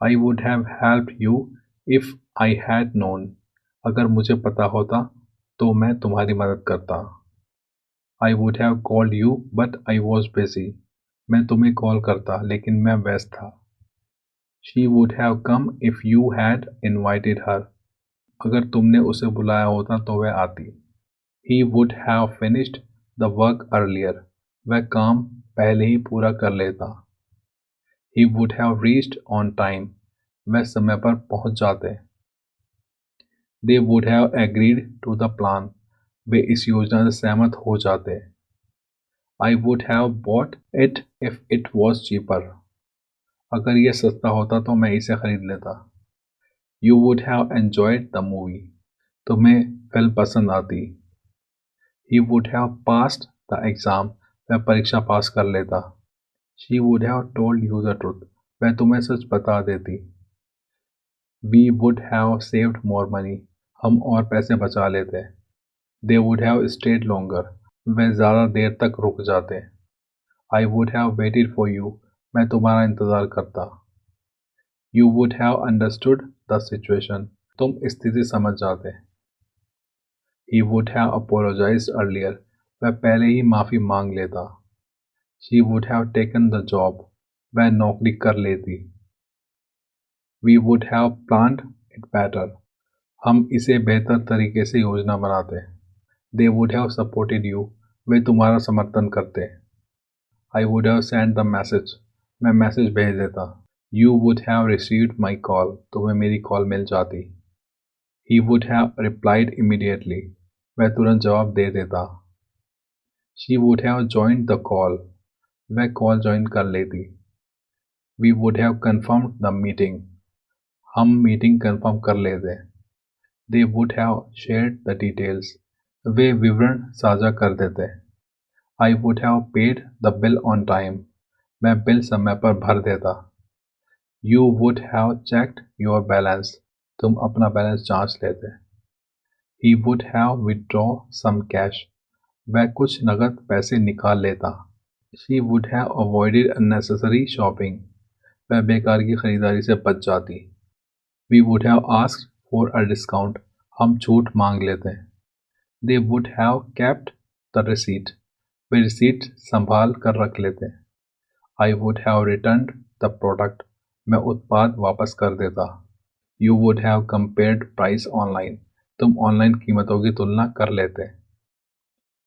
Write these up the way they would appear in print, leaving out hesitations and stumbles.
I would have helped you if I had known. अगर मुझे पता होता तो मैं तुम्हारी मदद करता. I would have called you but I was busy. मैं तुम्हें कॉल करता लेकिन मैं व्यस्त था. She would have come if you had invited her. अगर तुमने उसे बुलाया होता तो वह आती. He would have finished the work earlier. वह काम पहले ही पूरा कर लेता. He would have reached on time. वह समय पर पहुंच जाते. They would have agreed to the plan. वे इस योजना से सहमत हो जाते. I would have bought it if it was cheaper. अगर यह सस्ता होता तो मैं इसे खरीद लेता. You would have enjoyed the movie. तुम्हें फिल्म पसंद आती. He would have passed the exam. वह परीक्षा पास कर लेता. She would have told you the truth. वह तुम्हें सच बता देती. We would have saved more money. हम और पैसे बचा लेते. They would have stayed longer. वे ज़्यादा देर तक रुक जाते. I would have waited for you. मैं तुम्हारा इंतज़ार करता. You would have understood the situation. तुम स्थिति समझ जाते. He would have apologized earlier. वह पहले ही माफ़ी मांग लेता. She would have taken the job. वह नौकरी कर लेती. We would have planned it better. हम इसे बेहतर तरीके से योजना बनाते. They would have supported you. वे तुम्हारा समर्थन करते. I would have sent the message. मैं मैसेज भेज देता. You would have received my call. तुम्हें मेरी कॉल मिल जाती. He would have replied immediately. वह तुरंत जवाब दे देता. She would have joined the call. वह कॉल ज्वाइन कर लेती. We would have confirmed the meeting. हम मीटिंग कंफर्म कर लेते. They would have shared the details. वे विवरण साझा कर देते. I would have paid the bill on time. मैं बिल समय पर भर देता. You would have checked your balance. तुम अपना बैलेंस जांच लेते. He would have withdraw some cash. वह कुछ नकद पैसे निकाल लेता. She would have avoided unnecessary shopping. वह बेकार की खरीदारी से बच जाती. We would have asked for a discount. हम छूट मांग लेते. They would have kept the receipt. Way receipt संभाल कर रख लेते. I would have returned the product. मैं उत्पाद वापस कर देता. You would have compared price online. तुम ऑनलाइन कीमतों की तुलना कर लेते.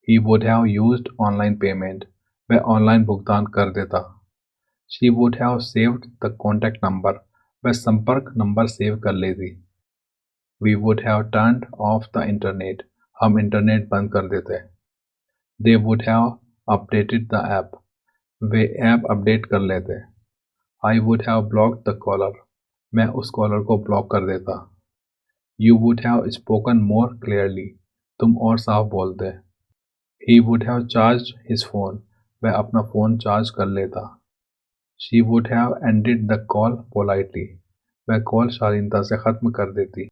He would have used online payment. वह ऑनलाइन भुगतान कर देता. She would have saved the contact number. वह संपर्क नंबर सेव कर लेती. We would have turned off the internet. हम इंटरनेट बंद कर देते. They would have updated the app. Way app update कर लेते. I would have blocked the caller. मैं उस कॉलर को ब्लॉक कर देता. You would have spoken more clearly. तुम और साफ बोलते. He would have charged his phone. वह अपना फ़ोन चार्ज कर लेता. She would have ended the call politely. वह कॉल शालीनता से ख़त्म कर देती.